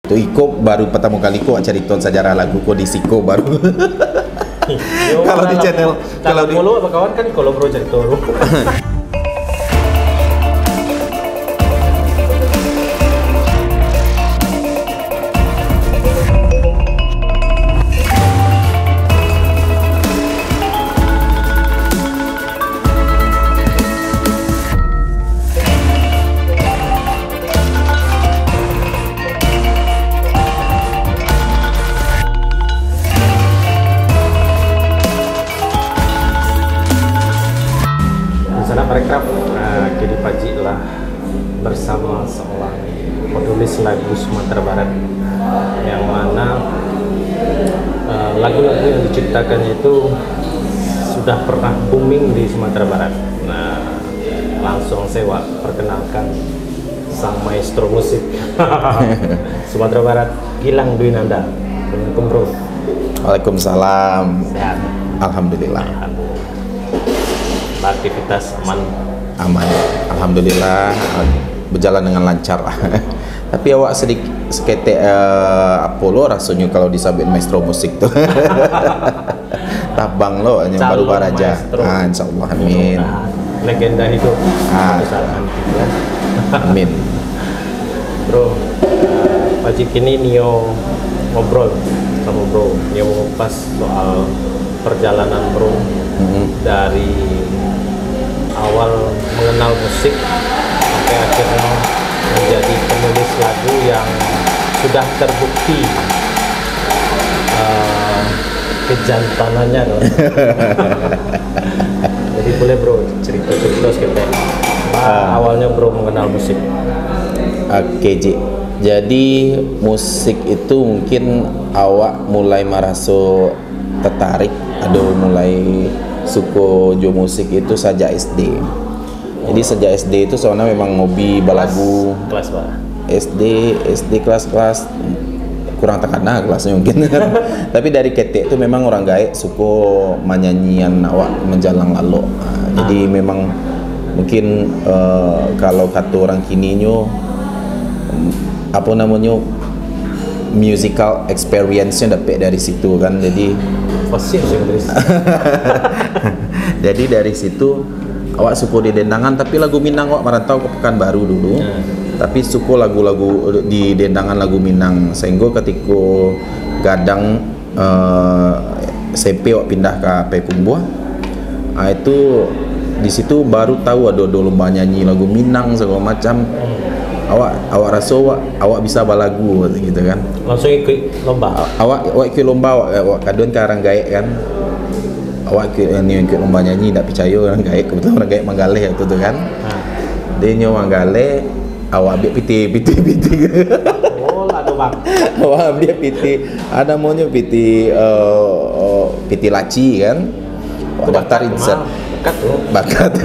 Itu Iko baru pertama kali ko cerita sejarah lagu ko di Siko baru. Kalau di channel kalau di mulu apa kawan kan kalau bro cerita bro. Parekraf, kini Paji lah bersama seorang penulis lagu Sumatera Barat yang mana lagu-lagu yang diciptakannya itu sudah pernah booming di Sumatera Barat. Nah, langsung saya perkenalkan sang maestro musik Sumatera Barat, Gilang Dwinanda. Assalamualaikum bro. Waalaikumsalam. Sehat? Alhamdulillah. Aktivitas aman, alhamdulillah berjalan dengan lancar. Tapi awak sedikit apa lo rasanya kalau disabit maestro musik tuh. Tabang lo yang baru baraja. Insyaallah, amin. Legenda hidup. Amin. Bro, Paji kini Nio ngobrol sama bro, Nio mengupas soal perjalanan bro dari awal mengenal musik sampai akhirnya menjadi penulis lagu yang sudah terbukti kejantanannya loh. Jadi boleh bro cerita kita awalnya bro mengenal musik. Oke Ji, jadi musik itu mungkin awak mulai merasa tertarik atau mulai suka jo musik itu sejak SD. Jadi sejak SD itu soalnya memang hobi balagu. Kelas berapa? SD kelas kurang terkena kelasnya mungkin. Tapi dari ketek itu memang orang gaek suka menyanyian awak menjalang lalu. Jadi memang mungkin kalau kata orang kininyo apa namanya musical experience-nya dapat dari situ kan. Jadi jadi dari situ awak suka di dendangan, tapi lagu Minang awak merantau ke Pekanbaru dulu. Tapi suka lagu-lagu di dendangan lagu Minang. Sehingga ketika gadang SMP awak pindah ke Pekumbuh, itu di situ baru tahu ada lomba nyanyi lagu Minang segala macam. Awak rasa awak bisa balagu gitu kan. Langsung ikut lomba. Awak ikut lomba, awak kadon ke orang gaek kan. Awak ikut lomba nyanyi, tak percaya orang gaek, kebetulan orang gaek Manggaleh itu tuh kan. Dia nyo Manggaleh, awak ambil piti. Oh, lalu bang. Awak ambil piti, ada maunya piti laci kan. Awak daftar inset. Bakat.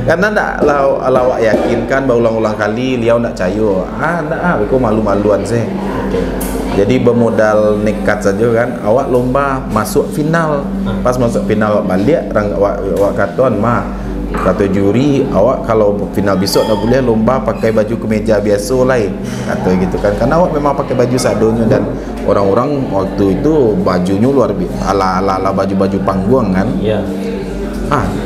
Karena ndak lawak yakin kan berulang-ulang kali liau ndak cayo. Ndak aku malu-maluan sih. Jadi bermodal nekat saja kan, awak lomba masuk final. Pas masuk final balik awak katon kata juri awak kalau final besok dah boleh lomba pakai baju kemeja biasa lain kata gitu kan, karena awak memang pakai baju sadonya dan orang-orang waktu itu bajunya luar biasa ala baju-baju panggung kan. Iya.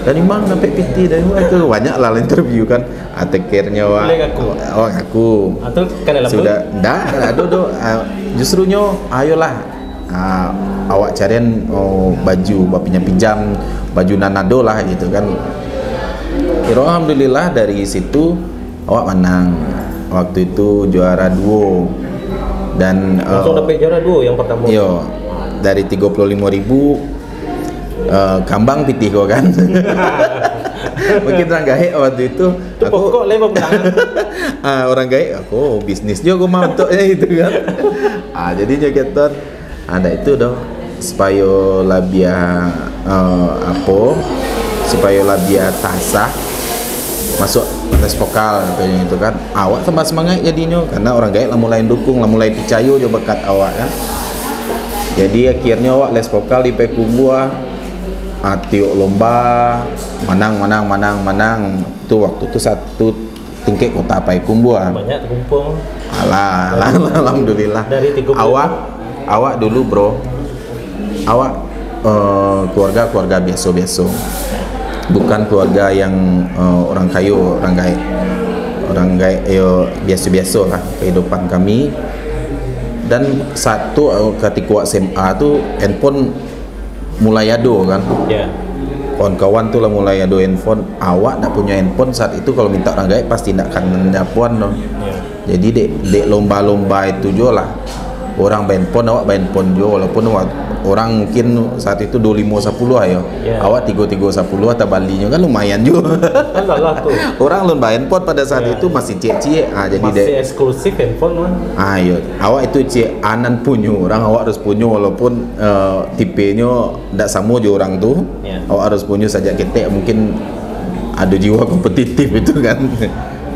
Dari mana dapat PT dari mana itu banyak lah interview kan. Akhirnya aku atau kan dalam sudah ndak aduh justrunya ayolah awak carian baju bapinya pinjam baju Nanado lah gitu kan. Alhamdulillah dari situ awak menang waktu itu juara duo dan langsung dapat juara duo yang pertama. Iya, dari 35.000 kambang pitih kok kan. Mungkin orang gaek waktu itu aku pokok lima pemenangan. Orang gaek aku bisnis juga mau untuknya itu kan. Jadi jogeton ada itu dong supaya labia supaya labia tasah masuk tes vokal katanya itu kan. Awak tambah semangat jadinya karena orang gaek lah mulai dukung, lah mulai percaya jo bakat awak kan. Jadi akhirnya awak les vokal di Pekumbuh. Tiuk lomba menang itu waktu itu tingkat kota Payakumbuh. Banyak terkumpul. Alah, alhamdulillah. Dari 30. Awak dulu bro, awak keluarga biasa-biasa, bukan keluarga yang orang kayu, orang gaib, biasa-biasa lah kehidupan kami. Dan satu ketika SMA tu handphone mulai ada kan. Ya. Kawan-kawan tu lah mulai ada handphone. Awak nak punya handphone saat itu kalau minta orang gaib pasti nak akan nyapuan no. Ya. Jadi dek lomba-lomba itu juga lah. Orang handphone, awak handphone juga, walaupun orang mungkin saat itu 25 10 ayo. Yeah. Awak 33 10 atau Balinya kan lumayan juga. Kan lah tuh. Orang lomba handphone pada saat itu masih cie-cie. Jadi masih eksklusif handphone kan. Iya. Awak itu cie anan punya, orang awak harus punya walaupun tipenya tidak sama je orang tu. Yeah. Awak harus punya saja ketek, mungkin ada jiwa kompetitif itu kan.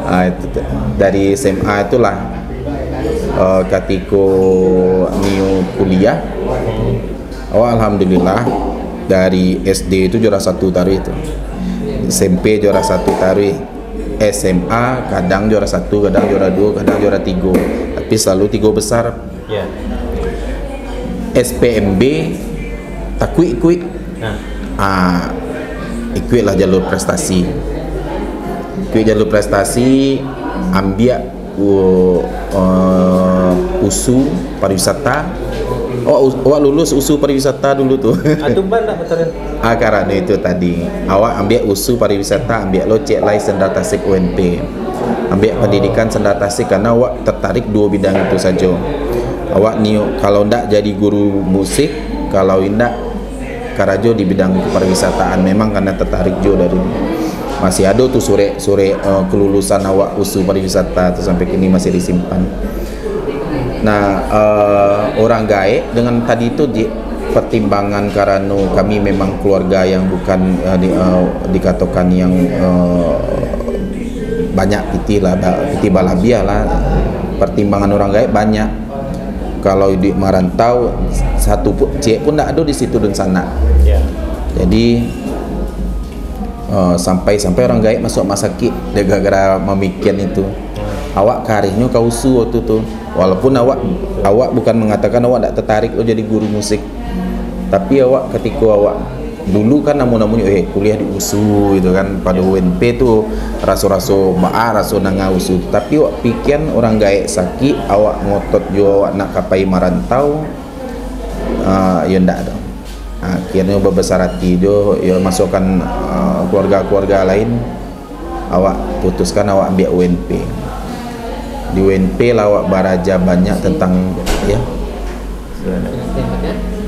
Itu dari SMA itulah ketika Nio kuliah. Alhamdulillah dari SD itu juara 1 tarwih itu, SMP juara 1 tarwih, SMA kadang juara 1, kadang juara 2, kadang juara 3, tapi selalu 3 besar. Ya. SPMB tak ikut. Ikut lah jalur prestasi. Ambil USU pariwisata. Awak lulus USU pariwisata dulu tuh. Aduh banyak betul. Karena itu tadi awak ambil USU pariwisata, ambil lo cek lai sendal tasik UNP, ambil pendidikan sendal tasik karena awak tertarik 2 bidang itu saja. Awak ni kalau ndak jadi guru musik, kalau indak karajo di bidang pariwisataan, memang karena tertarik jo dari masih ada tuh sore kelulusan awak USU pariwisata tuh sampai kini masih disimpan. Nah, orang gaib dengan tadi itu pertimbangan karena kami memang keluarga yang bukan dikatakan yang banyak piti balabiah lah. Pertimbangan orang gaib banyak. Kalau di merantau satu pun cek pun tidak ada di situ dan sana. Yeah. Jadi sampai orang gaib masuk rumah sakit gara-gara memikirkan itu. Awak karirnya kau USU waktu tu, walaupun awak bukan mengatakan awak tak tertarik jadi guru musik, tapi awak ketika awak dulu kan namun-namun kuliah di USU itu kan pada UNP tu raso-raso nanga USU, tapi awak pikiran orang gaib sakit, awak ngotot juga awak nak kapai marantau, ya ndak ada. Akhirnya berbesar hati jo, ya masukkan keluarga-keluarga lain, awak putuskan awak ambil UNP. Di UNP lah awak belajar banyak tentang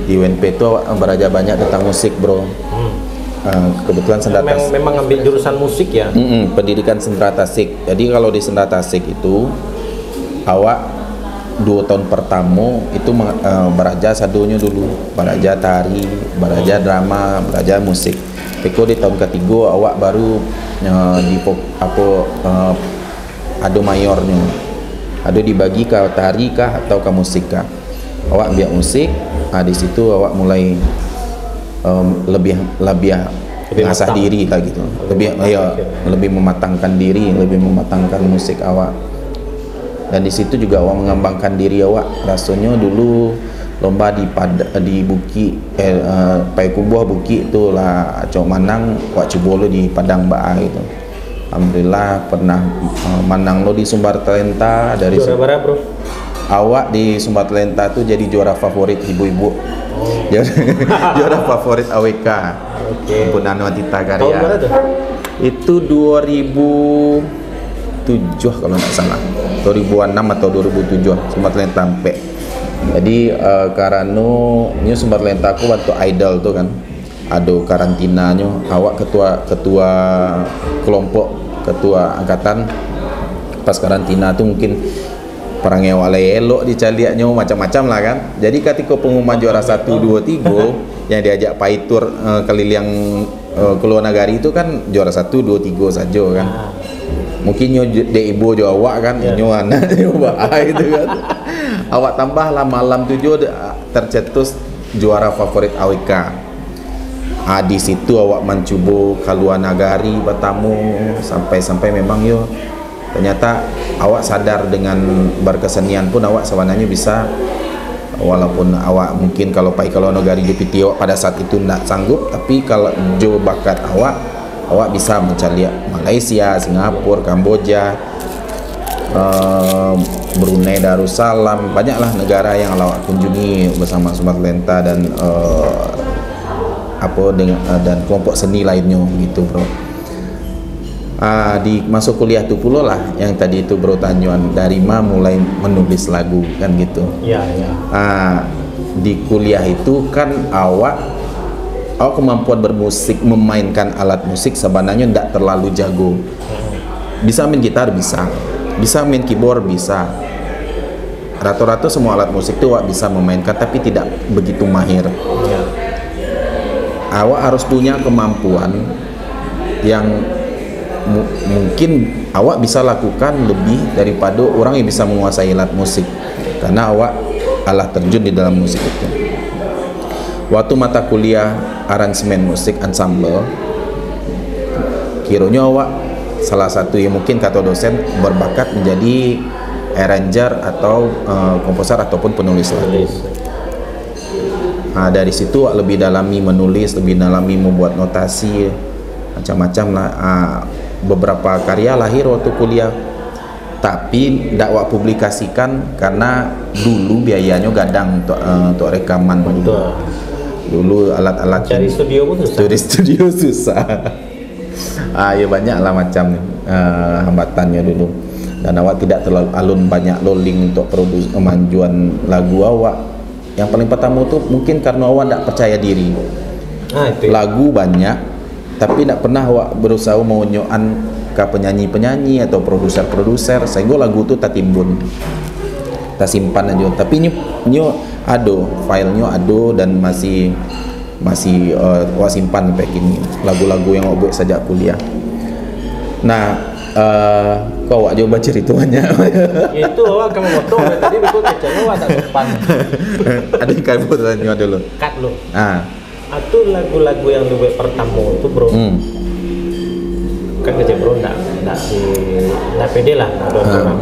di UNP itu awak belajar banyak tentang musik bro. Kebetulan sendatasik memang ambil jurusan musik ya. Pendidikan sendatasik. Jadi kalau di sendatasik itu awak 2 tahun pertama itu belajar sadunya dulu, belajar tari, belajar drama, belajar musik. Tapi di tahun ketiga awak baru ada mayornya, ada dibagi ke tari kah atau ke musik kah. Awak ambil musik, di situ awak mulai lebih mengasah diri lah gitu, lebih mematangkan diri, lebih mematangkan musik awak. Dan di situ juga awak mengembangkan diri awak. Rasanya dulu lomba di Buki Payakumbuh Buki itu lah Cok Manang, awak coba lo di Padang Ba'a gitu. Alhamdulillah pernah menang lo di Sumbar Talenta dari juara berapa bro? Awak di Sumbar Talenta tuh jadi juara favorit ibu-ibu. Juara favorit AWK. Himpunan Wanita Karya. Tahun berapa tuh? Itu 2007 kalau nggak salah, 2006 atau 2007 Sumbar Talenta sampai. Jadi karena ini Sumbar Talenta aku waktu idol tuh kan, ada karantinanya, awak ketua kelompok, ketua angkatan pas karantina tuh mungkin perangnya awalnya elok dicaliaknya macam-macam lah kan. Jadi ketika pengumuman juara 1, 2, 3 yang diajak paitur keliling keluar negari itu kan juara 1, 2, 3 saja kan. Mungkin nyo de ibu jo awak kan, nyo anak nyo itu kan. Awak tambah lah malam 7 tercetus juara favorit AWK. Di situ awak mencoba keluar negari bertamu sampai memang yo ternyata awak sadar dengan berkesenian pun awak sebenarnya bisa, walaupun awak mungkin kalau nagari DPT awak pada saat itu tidak sanggup, tapi kalau jo bakat awak bisa mencari Malaysia, Singapura, Kamboja, Brunei Darussalam, banyaklah negara yang awak kunjungi bersama Sumat Lenta dan dan kelompok seni lainnya gitu bro. Di masuk kuliah tu pula lah yang tadi itu bro tanyuan dari mulai menulis lagu kan gitu. Iya. Di kuliah itu kan awak kemampuan bermusik, memainkan alat musik sebenarnya tidak terlalu jago. Bisa main gitar bisa main keyboard bisa. Rata-rata semua alat musik itu awak bisa memainkan tapi tidak begitu mahir. Ya. Awak harus punya kemampuan yang mungkin awak bisa lakukan lebih daripada orang yang bisa menguasai alat musik, karena awak terjun di dalam musik itu. Waktu mata kuliah aransemen musik ensemble, kiranya awak salah satu yang mungkin kata dosen berbakat menjadi arranger atau komposer ataupun penulis lagu. Dari situ lebih dalami menulis, lebih dalami membuat notasi macam-macam lah. Beberapa karya lahir waktu kuliah, tapi tidak awak publikasikan karena dulu biayanya gadang untuk rekaman. Betul. Dulu alat-alat cari studio pun susah. Cari studio susah. Ya banyak lah macam hambatannya dulu. Dan awak tidak terlalu alun banyak loling untuk produksi kemajuan lagu awak. Yang paling pertama tu mungkin karena awak tidak percaya diri. Lagu banyak, tapi tidak pernah awak berusaha menunjukkan ke penyanyi-penyanyi atau produser-produser, sehingga lagu tu tak timbun, tak simpan aja. Tapi nyo ado, filenya ado dan masih awak simpan sampai kini. Lagu-lagu yang awak buat sejak kuliah. Nah, kau awak coba ceritanya. Itu awak kamu potong tadi betul kecil awak tak depan. Ada yang kamu tanya dulu. Cut lo. Itu lagu-lagu yang dibuat pertama itu bro. Kan kecil bro ndak pede lah ada orang.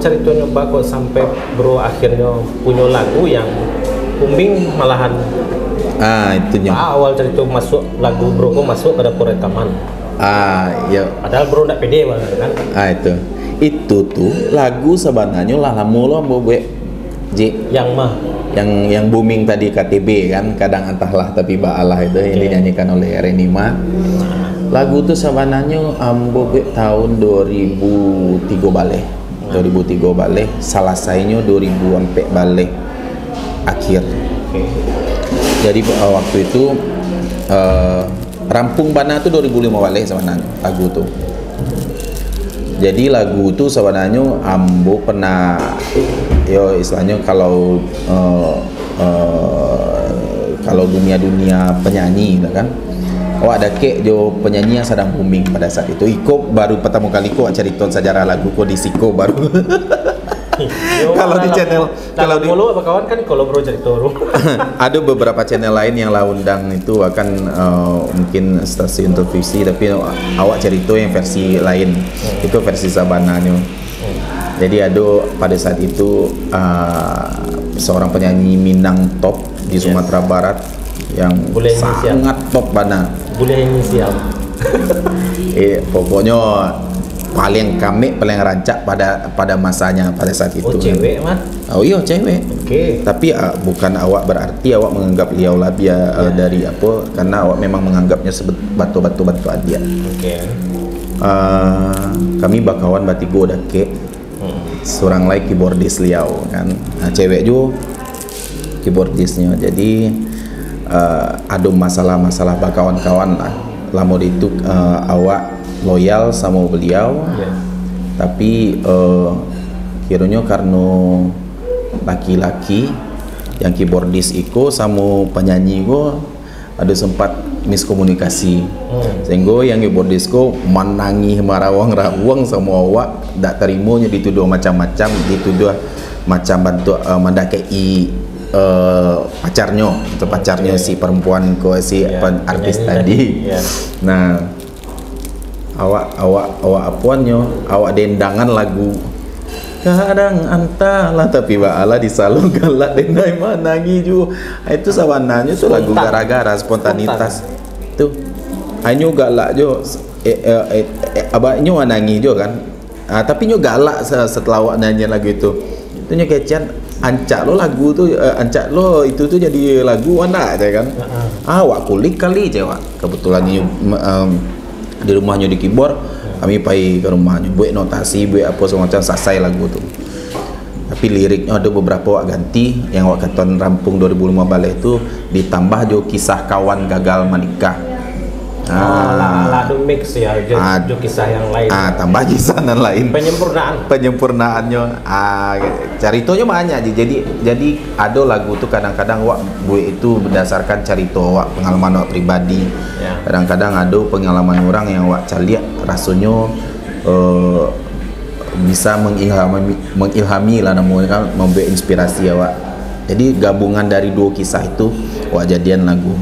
Ceritanya kok sampai bro akhirnya punya lagu yang kumbing malahan. Itunya. Awal cerita masuk lagu bro kok masuk ke dapur rekaman. Ya. Padahal bro ndak pede banget kan. Itu tuh lagu sebenarnya lah mula buat yang booming tadi KTB kan, kadang entahlah tapi baalah itu yang dinyanyikan oleh Renima. Lagu itu sebenarnya buat tahun 2003 balik. 2003 balik, selesainya 2004 balik akhir. Jadi waktu itu rampung bana tu 2005 balik sebenarnya lagu tu. Jadi lagu tu sebenarnya ambo pernah istilahnya kalau dunia penyanyi kan. Ada jo penyanyi yang sedang booming pada saat itu. Iko baru pertama kali cerita sejarah lagu ko di Siko baru. Kalau di channel apa kawan kan kalau bro cerita bro. Ada beberapa channel lain yang undang itu akan mungkin stasiun televisi, tapi awak cerita yang versi lain. Itu versi Sabananya. Jadi ada pada saat itu seorang penyanyi Minang top di Sumatera Barat yang sangat top bana. Boleh inisial. Pokoknya paling rancak pada masanya pada saat itu. Cewek mah? Iya cewek. Oke. Tapi bukan awak berarti awak menganggap beliau lah dari apa, karena awak memang menganggapnya batu-batu dia. Oke. Kami bakawan batigo dake. Seorang lagi keyboardis liau kan. Cewek juga keyboardisnya. Jadi ada masalah-masalah bakawan-kawan lah. Lama itu awak loyal sama beliau, tapi kiranya karena laki-laki yang keyboardis itu sama penyanyi itu ada sempat miskomunikasi, sehingga yang keyboardis itu menangi marawang-rawang sama awak, tak terimanya dituduh macam-macam, dituduh macam bantu mendakei pacarnya si perempuan ko si artis tadi. Nah awak apuannya, awak dendangan lagu kadang antalah tapi ba'ala disalung galak dendai manangi ju. Itu sawananya tuh lagu gara-gara spontanitas. Tuh. Hanya galak jo abahnya manangi jo kan. Tapi nyo galak setelah awak nyanyi lagu itu. Itu nyo kecian ancak lo lagu tuh ancak lo itu tuh jadi lagu mana aja kan. Awak kulik kali cewek. Kebetulan nyo di rumahnya di keyboard. Kami pergi ke rumahnya, buat notasi, buat apa semacam selesai lagu tu. Tapi liriknya ada beberapa awak ganti, yang awak kata rampung 2015 itu ditambah jo kisah kawan gagal menikah. Lalu mix ya, jo kisah yang lain. Tambah kisah yang lain. Penyempurnaannya. Ceritanya banyak. Jadi ada lagu tu kadang-kadang awak buat itu berdasarkan cerita awak, pengalaman awak pribadi. Ya. Kadang-kadang ada pengalaman orang yang awak caliak rasanya bisa mengilhami lah namanya kan, membuat inspirasi awak. Jadi gabungan dari dua kisah itu awak jadian lagu.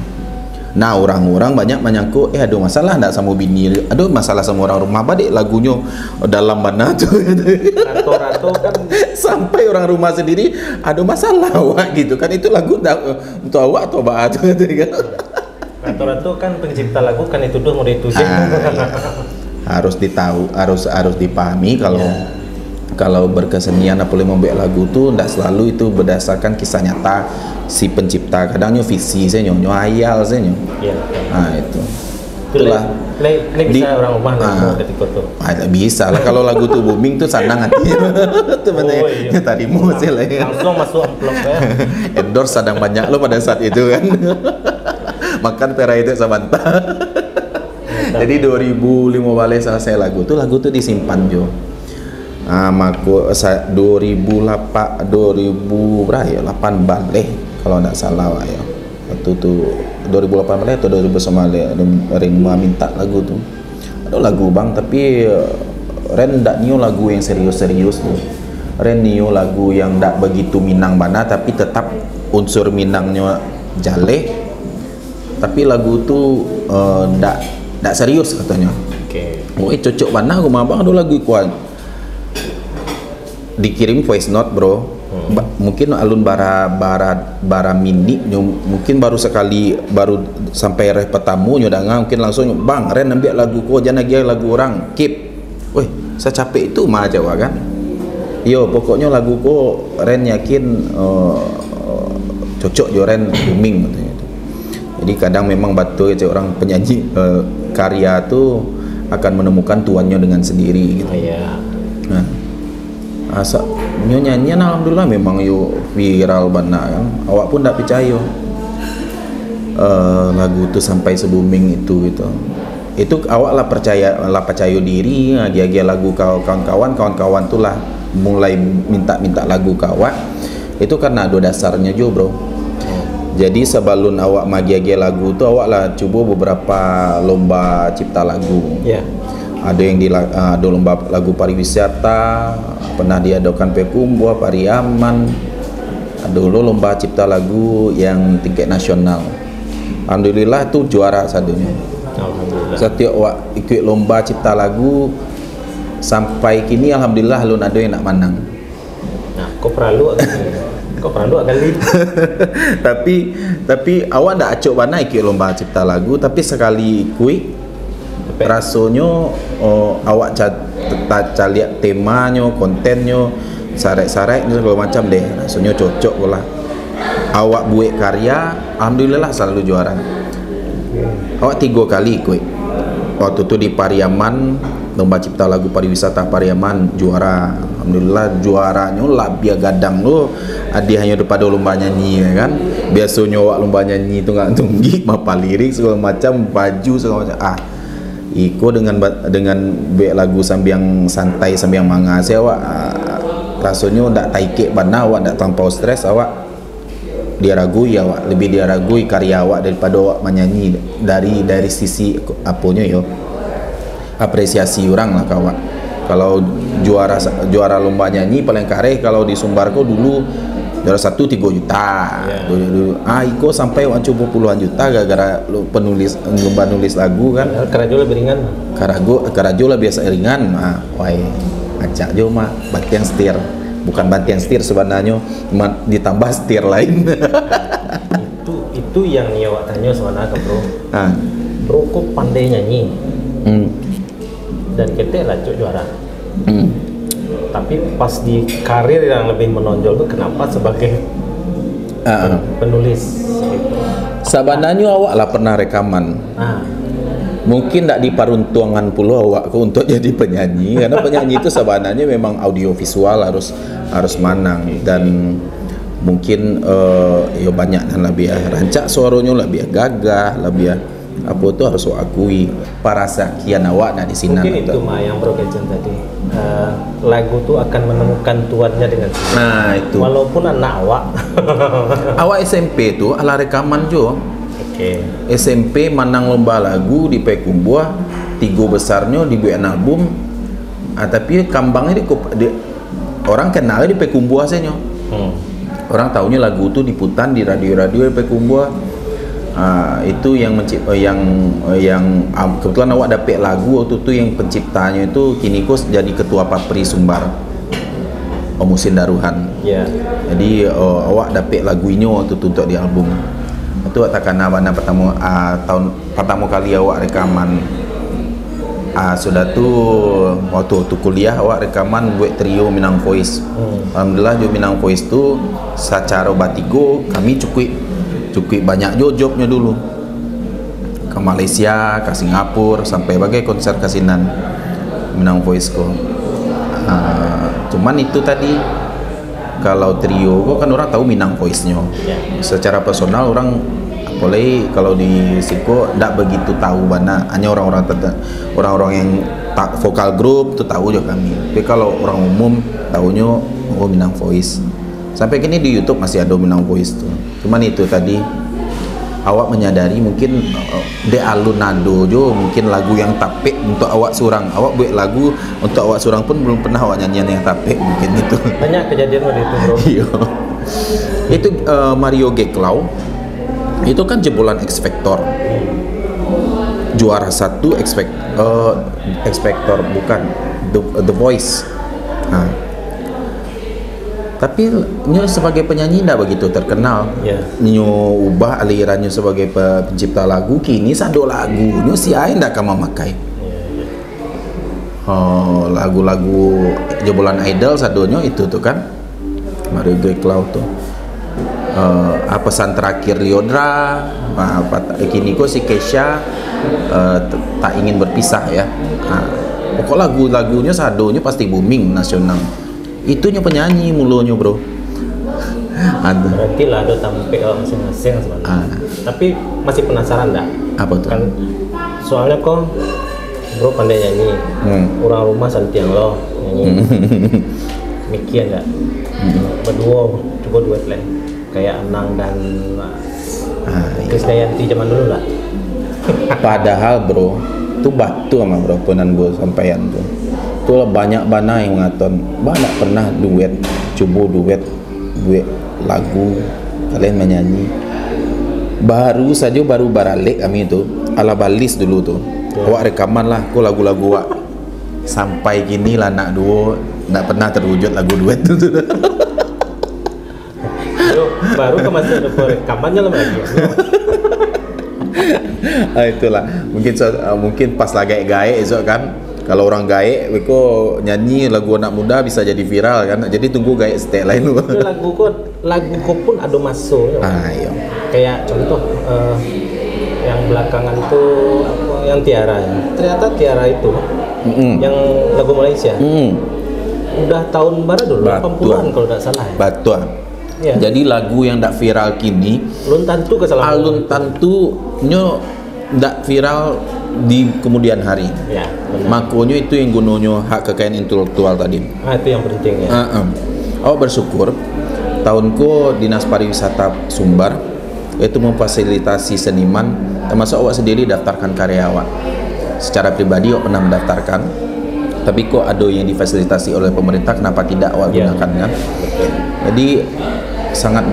Nah orang-orang banyak menyangkut ada masalah enggak sama bini, ada masalah sama orang rumah, badik lagunya dalam mana tuh. Rato-rato kan sampai orang rumah sendiri ada masalah awak gitu kan, itu lagu untuk awak atau apa tuh kan. Rato-rato kan pencipta lagu kan itu tuh mau itu sih. Harus dipahami kalau berkesenian apalagi membuat lagu tuh tidak selalu itu berdasarkan kisah nyata si pencipta, kadangnya visi saya nyonya hayal saya nyonya. Iya. Itu. Itulah. Bisa orang rumah ketika itu. Bisa lah kalau lagu tuh booming tuh senang hatinya. Tuh bener. Iya. Tadi mau sih lah. Langsung masuk amplop ya. Endorse sedang banyak lo pada saat itu kan. Makan pera itu samanta. Jadi 2015 selesai lagu tuh disimpan jo. Maku 2008 balik kalau tidak salah ya. Waktu tu 2018 atau 2019 Ring minta lagu tu. Ada lagu bang tapi Ren ndak nio lagu yang serius-serius tu. Ren nio lagu yang ndak begitu Minang bana tapi tetap unsur Minangnya jale. Tapi lagu tu ndak serius katanya. Oke. Cocok bana rumah bang ada lagu kuat. Dikirim voice note bro. Mungkin alun bara mini mungkin baru sampai repetamu nyodanga mungkin langsung bang Ren ambil lagu ko jangan lagi lagu orang keep. Woi saya capek itu mah Jawa kan. Yo pokoknya lagu ko Ren yakin cocok jo Ren booming katanya. Jadi kadang memang betul ya orang penyanyi karya tuh akan menemukan tuannya dengan sendiri gitu. Iya. Nah, asa nyanyian alhamdulillah memang yo viral bana kan. Awak pun tak percaya lagu itu sampai se-booming itu gitu. Itu awak lah percaya diri dia lagu kawan-kawan tuh lah mulai minta lagu kawak. Itu karena ada dasarnya jo bro. Jadi sebelum awak magi lagu tuh awak lah coba beberapa lomba cipta lagu. Yeah. Ada yang ada lomba lagu pariwisata, pernah diadakan Pekumbuh, Pariaman. Ada dulu lomba cipta lagu yang tingkat nasional. Alhamdulillah tuh juara sadunya. Alhamdulillah. Setiap awak ikut lomba cipta lagu sampai kini alhamdulillah alun ada yang nak menang. Nah, kau perlu kali. tapi awak ndak acok mana ikut lomba cipta lagu, tapi sekali ikut rasanya awak lihat temanya, kontennya, sarek-sareknya segala macam deh, rasanya cocok pula. Awak buat karya, alhamdulillah selalu juara. Awak 3 kali ikut. Waktu itu di Pariaman, lomba cipta lagu pariwisata Pariaman juara. Alhamdulillah juaranya lah biar gadang lo. Adi hanya daripada lomba nyanyi ya kan. Biasanya awak lomba nyanyi itu nggak tunggi, mapa lirik segala macam, baju segala macam. Iko dengan buat lagu sambiang santai sambiang manga saya awak rasanya ndak taike bana awak ndak terlampau stres awak lebih dia ragui karya awak daripada awak menyanyi dari sisi aponya yo apresiasi orang lah kawak. Kalau juara lomba nyanyi paling kare kalau di Sumbarko dulu juara 1 3 juta. Iko sampai awak coba puluhan juta gara-gara penulis lomba nulis lagu kan. Karajo lebih ringan. Karajo lah biasa ringan. Acak jo mah bantian setir. Bukan bantian setir sebenarnya, cuma ditambah setir lain. itu yang awak tanya sebenarnya bro. Bro kok pandai nyanyi. Dan kita lah juara. Tapi pas di karir yang lebih menonjol tuh kenapa sebagai penulis? Sebenarnya awak lah pernah rekaman. Mungkin tak di peruntungan pula awak untuk jadi penyanyi, karena penyanyi itu sebenarnya memang audiovisual harus manang, dan mungkin ya banyak dan lebih rancak suaranya lebih gagah, lebih apa itu harus akui parasa kian awak di sini. Mungkin itu mah yang Bro Kejen tadi, lagu tuh akan menemukan tuannya dengan sendiri. Nah itu. Walaupun anak awak SMP tuh ala rekaman jo. SMP menang lomba lagu di Pekumbuah, 3 besarnya dibuat album. Tapi kambangnya orang kenal di Pekumbuah saja. Orang tahunya lagu itu diputar di radio-radio di Pekumbuah. Itu yang kebetulan awak dapet lagu waktu itu yang penciptanya itu kini kos jadi ketua Papri Sumbar, Om Husin Daruhan. Jadi awak dapet lagu ini waktu itu untuk di album. Itu takkan awak tahun pertama kali awak rekaman. Sudah tuh waktu kuliah awak rekaman buat trio Minang Voice. Alhamdulillah jo Minang Voice tu secara batigo kami cukup banyak jobnya dulu, ke Malaysia, ke Singapura, sampai bagai konser kasinan Minang Voice ko. Cuman itu tadi kalau trio ko kan orang tahu Minang Voice-nya. Secara personal orang boleh kalau di Siko tidak begitu tahu mana, hanya orang-orang yang vokal grup itu tahu juga kami. Tapi kalau orang umum tahunya Minang Voice. Sampai kini di YouTube masih ada Minang Voice tuh. Cuman itu tadi awak menyadari mungkin de alunado jo mungkin lagu yang tapek untuk awak surang. Awak buat lagu untuk awak surang pun belum pernah awak nyanyian yang tapek mungkin itu. Banyak kejadian waktu itu bro. Iya. Itu Mario Geklau. Itu kan jebolan X Factor. Juara 1 X Factor bukan The Voice. Tapi nyo sebagai penyanyi tidak begitu terkenal. Nyo ubah alirannya sebagai pencipta lagu, kini sado lagu nyo si ain tidak kamu memakai. Lagu-lagu jebolan idol sadonyo itu tuh kan Mario Geklau tuh. Pesan terakhir Liodra, kini kok si Kesha tak ingin berpisah ya. Pokok lagu-lagunya sadonya pasti booming nasional. Itunya penyanyi mulonya bro. Berarti lah ada tampil masing-masing sebenarnya. Tapi masih penasaran enggak? Apa tuh? Kan soalnya kok bro pandai nyanyi. Orang rumah santiang lo nyanyi. Mikir enggak? Berdua coba duet lah. Kayak Anang dan Krisdayanti zaman dulu lah. Padahal bro, itu batu sama bro penan gue sampaian tuh. Tuh banyak bana yang ngaton, banyak pernah coba duet lagu kalian menyanyi. Baru baralik kami itu ala balis dulu tuh. Awak rekaman lah, kok lagu-lagu awak sampai gini lah nak duo, nggak pernah terwujud lagu duet tuh. Baru ke masih ada rekamannya lah lagi. Itulah mungkin pas lagi gaek esok kan. Kalau orang gaek, beko nyanyi lagu anak muda bisa jadi viral kan. Jadi tunggu gaek setek lain lu. Lagu pun ada masuk. Iya. Kayak contoh yang belakangan tuh yang Tiara ya. Ternyata Tiara itu yang lagu Malaysia. Udah tahun baru dulu 80-an kalau tidak salah ya. Batuan. Ya. Jadi lagu yang tak viral kini Alun Tantu kesalahan. Alun Tantu nyo tak viral di kemudian hari. Ya, makanya itu yang gunanya hak kekayaan intelektual tadi. Itu yang penting ya. Awak bersyukur tahunku Dinas Pariwisata Sumbar itu memfasilitasi seniman, termasuk awak sendiri daftarkan karya awak. Secara pribadi awak pernah mendaftarkan, tapi kok ada yang difasilitasi oleh pemerintah, kenapa tidak awak gunakan kan? Jadi sangat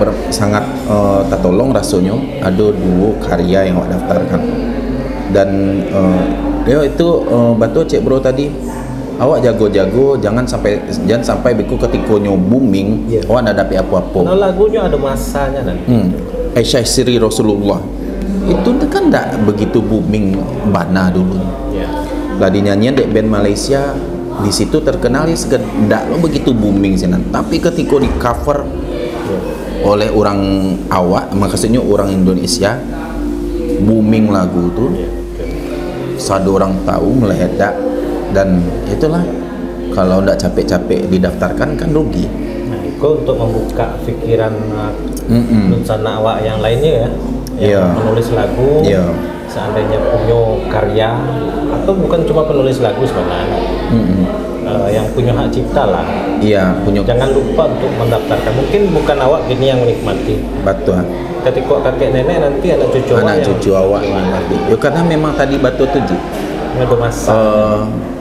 tak tolong rasanya ada dua karya yang awak daftarkan. Dan ya itu batu cek bro tadi, awak jago-jago jangan sampai beku ketika nyo booming awak nak dapat apa-apa. Karena lagunya ada masanya nanti. Aisyah Siri Rasulullah itu kan tak begitu booming bana dulu. Lah dinyanyian dek band Malaysia di situ terkenal tidak lo begitu booming sih. Tapi ketika di cover oleh orang awak, maksudnya orang Indonesia, booming lagu itu, satu orang tahu meledak, dan itulah kalau tidak capek-capek didaftarkan kan rugi. Nah, itu untuk membuka pikiran nunsana awak yang lainnya ya, yang menulis lagu, seandainya punya karya atau bukan cuma penulis lagu sebenarnya. Yang punya hak cipta lah. Punya. Jangan lupa untuk mendaftarkan. Mungkin bukan awak gini yang menikmati. Betul. Ketika kakek nenek nanti anak cucu awak menikmati. Ya, karena memang tadi batu tu Ji. Ada masa.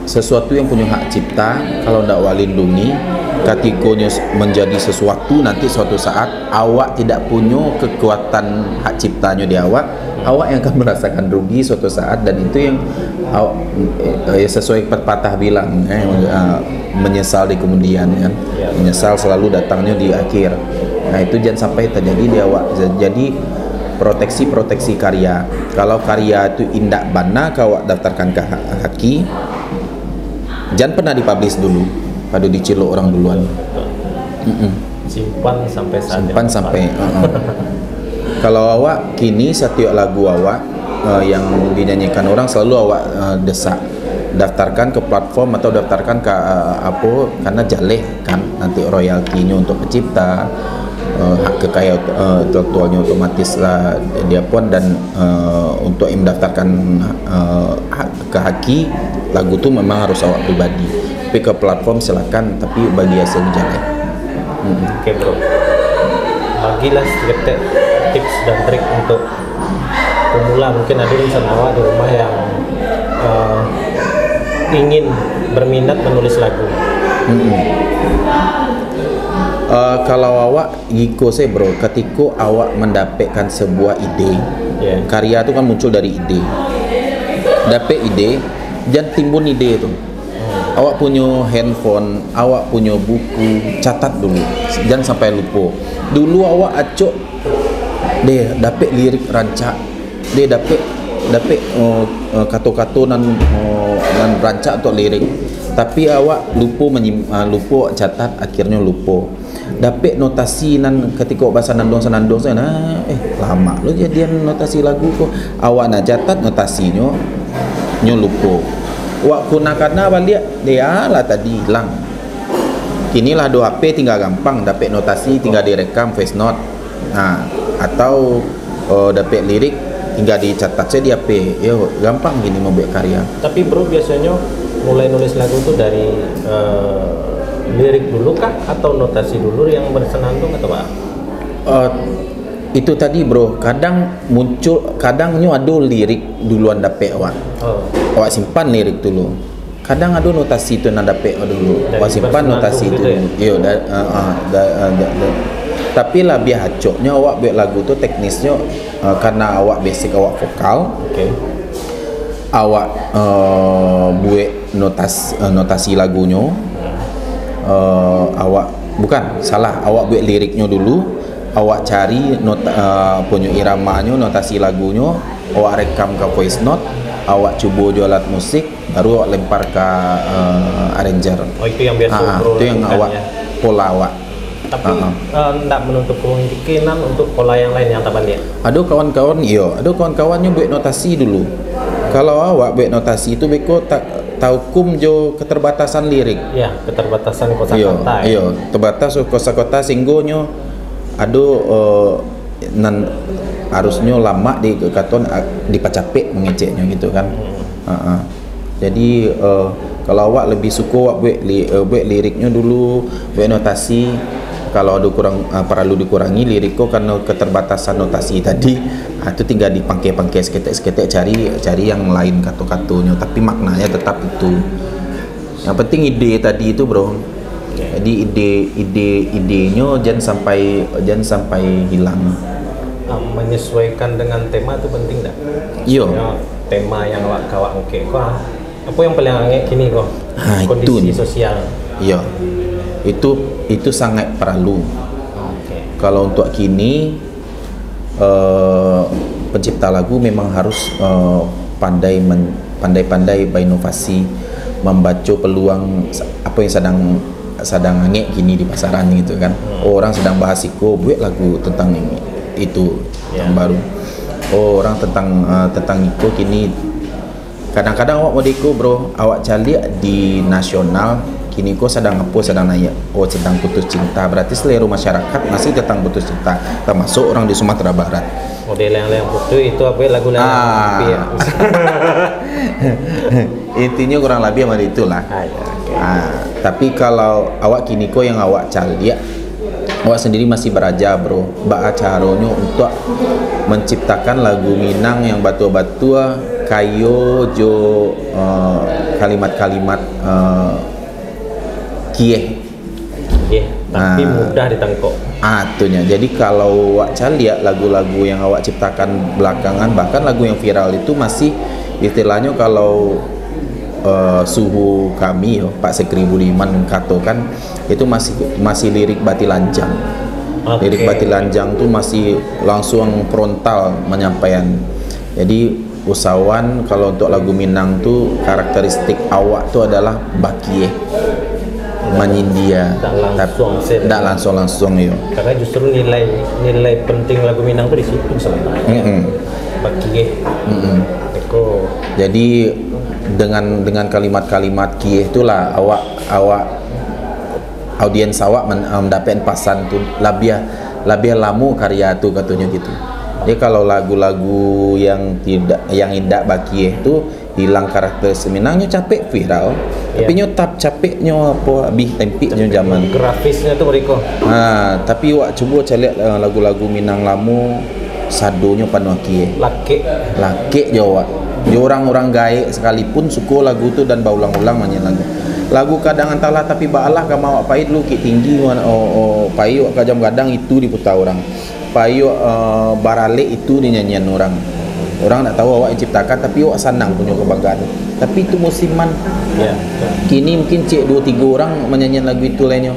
Sesuatu yang punya hak cipta kalau tidak awak lindungi, ketikanya menjadi sesuatu nanti suatu saat awak tidak punya kekuatan hak ciptanya di awak yang akan merasakan rugi suatu saat, dan itu yang sesuai pepatah bilang menyesal di kemudian kan. Menyesal selalu datangnya di akhir. Nah itu jangan sampai terjadi di awak. Jadi proteksi karya. Kalau karya itu indak bana kau daftarkan ke haki, jangan pernah dipublish dulu, pada dicilok orang duluan. Simpan sampai Kalau awak kini setiap lagu awak yang dinyanyikan orang selalu awak desak daftarkan ke platform atau daftarkan ke karena jaleh kan nanti royaltinya untuk pencipta, hak kekayaan intelektualnya otomatis lah dia pun, dan untuk mendaftarkan hak ke haki lagu tu memang harus awak pribadi, tapi ke platform silakan, tapi bagi hasil jaleh. Oke bro, bagilah sedikit tips dan trik untuk pemula. Mungkin ada insan awak di rumah yang ingin berminat menulis lagu. Kalau awak ngiko saya bro, ketika awak mendapatkan sebuah ide, karya itu kan muncul dari ide. Dapat ide, jangan timbun ide itu. Awak punya handphone, awak punya buku, catat dulu, jangan sampai lupa. Dulu awak acok, dia dapat lirik rancak, dia dapat kata-kata nan rancak untuk lirik, tapi awak lupa catat, akhirnya lupa. Dapat notasi nan ketika bahasa nandong sana lama lo jadian notasi lagu kok awak nak catat notasinya lupa. Wak gunakan balik dia lah tadi hilang. Kinilah 2 HP tinggal gampang dapat notasi, tinggal direkam voice note. Nah, atau dapat lirik tinggal dicatat saja di HP. Yo, gampang gini mau buat karya. Tapi bro biasanya mulai nulis lagu tuh dari lirik dulu kah atau notasi dulu yang bersenandung atau apa? Itu tadi bro, kadang muncul, kadangnya ada lirik duluan dapet awak. Awak simpan lirik dulu. Kadang ada notasi itu nak dapet dulu. Awak simpan notasi itu dulu. Yo, tapi lebih hacoknya awak buat lagu tu teknisnya karena awak basic awak vokal. Awak buat notasi lagunya. Awak buat liriknya dulu. Awak cari punya iramanya, notasi lagunya, awak rekam ke voice note, awak cuba jual alat musik, baru awak lempar ke arranger. Itu yang biasa itu yang awak pola awak. Tapi tidak menutup kemungkinan untuk pola yang lain yang tak balik. Ada kawan-kawannya buat notasi dulu. Kalau awak buat notasi itu beko tak taukum jo keterbatasan lirik. Ya, keterbatasan kosakata. Iya, terbatas kosakata singgonyo. Harusnya lama di katon dipacapek mengeceknya gitu kan. Jadi kalau awak lebih suka awak buat liriknya dulu, buat notasi. Kalau ada kurang perlu dikurangi liriknya karena keterbatasan notasi tadi, itu tinggal dipangke-pangke seketek cari yang lain kata-katanya, tapi maknanya tetap itu. Yang penting ide tadi itu bro. Jadi idenya jangan sampai hilang. Menyesuaikan dengan tema itu penting dah. Iya. Tema yang kawak oke kok. Apa yang paling aneh kini kok? Kondisi sosial. Iya. Itu sangat perlu. Kalau untuk kini pencipta lagu memang harus pandai-pandai berinovasi, membaca peluang apa yang sedang angin kini di pasaran gitu kan. Orang sedang bahas buat lagu tentang itu yang baru. Orang tentang Iko kini kadang-kadang awak mau deko bro, awak cari di nasional kini kok sedang naik, sedang putus cinta, berarti selera masyarakat masih tentang putus cinta, termasuk orang di Sumatera Barat. Model yang putus itu apa lagu ya? Intinya kurang lebih sama itulah. Tapi kalau awak kini kok yang awak cari, awak sendiri masih beraja bro, caranya untuk menciptakan lagu Minang yang batu-batu kayo jo kalimat-kalimat kieh, tapi mudah ditangkap. Itunya. Jadi kalau awak lihat lagu-lagu yang awak ciptakan belakangan, bahkan lagu yang viral itu masih istilahnya kalau suhu kami Pak Sekri Budiman katakan itu masih lirik Bati Lanjang. Lirik Bati Lanjang tuh masih langsung frontal menyampaikan. Jadi usahawan kalau untuk lagu Minang tuh karakteristik awak tuh adalah bakie menyindia, tidak langsung yo. Karena justru nilai penting lagu Minang tuh di situ sebenarnya. Bakie. Jadi dengan kalimat-kalimat kieh itulah awak audiens awak mendapatkan pasan tuh lebih lamu karya tuh katanya gitu. Jadi kalau lagu-lagu yang indah bakie itu hilang karakter Minangnya capek viral, tapi nyotap capeknya apa habis tempiknya zaman grafisnya tuh mereka. Tapi wak coba cari lagu-lagu Minang lamu sadonya penuh kieh. Laki Jawa. Orang-orang gaek sekalipun suka lagu tu dan berulang-ulang nyanyi lagu kadang antalah tapi baalah ka mau pahit lu ki tinggi payu kadang-kadang itu diputar orang payu barale itu dinyanyian orang nak tahu awak yang ciptakan tapi awak senang punya kebanggaan, tapi itu musiman. Kini mungkin 2-3 orang menyanyian lagu itu lainnya.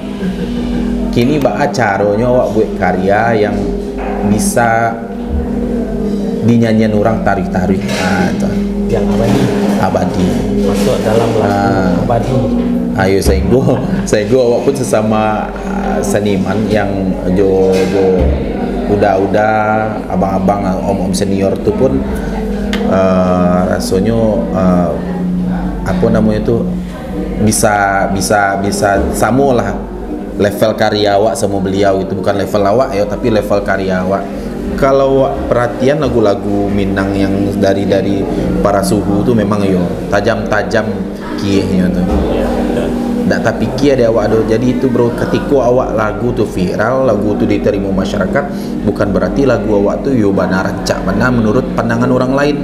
Kini caranya awak buat karya yang bisa dinyanyian orang tarik-tarik, yang abadi masuk dalam lagu abadi. Ayo saya awak pun sesama seniman yang udah abang-abang om senior tu pun rasanya apa namanya itu bisa sama lah level karya awak sama beliau. Itu bukan level awak ya, tapi level karya awak. Kalau perhatian lagu-lagu Minang yang dari para suhu tu memang tajam-tajam kiehnya tu. Tapi kia dia awak tu. Jadi itu bro, ketika awak lagu tu viral, lagu tu diterima masyarakat, bukan berarti lagu awak tu benar rancak benar menurut pandangan orang lain.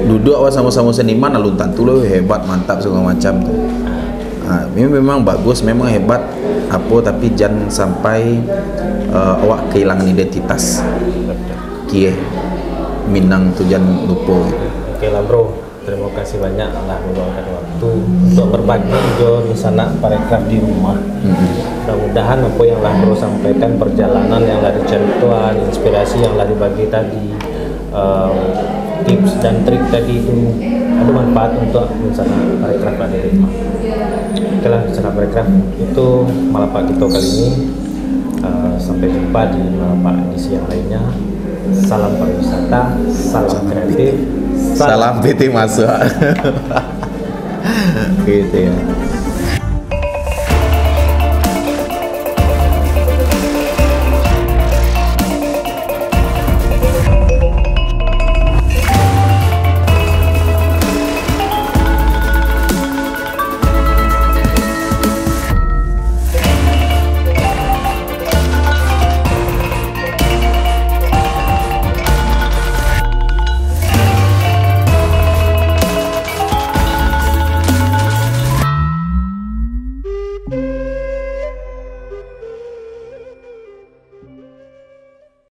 Duduk awak sama-sama seniman alun tantu lo hebat, mantap segala macam tu. Memang bagus, memang hebat tapi jangan sampai awak kehilangan identitas kieh Minang tu, jangan lupa. Oke lah bro, terima kasih banyak lah meluangkan waktu untuk berbagi di sana parekraf di rumah. Mudah-mudahan apa yang lah bro sampaikan, perjalanan yang lah diceritakan, inspirasi yang lah dibagi tadi, tips dan trik tadi itu ada manfaat untuk misalnya parekraf di rumah. Oke lah, misalnya parekraf itu Malapak kita kali ini. Sampai jumpa di Malapak edisi yang lainnya. Salam pariwisata, salam kreatif, salam PT masuk. Gitu ya.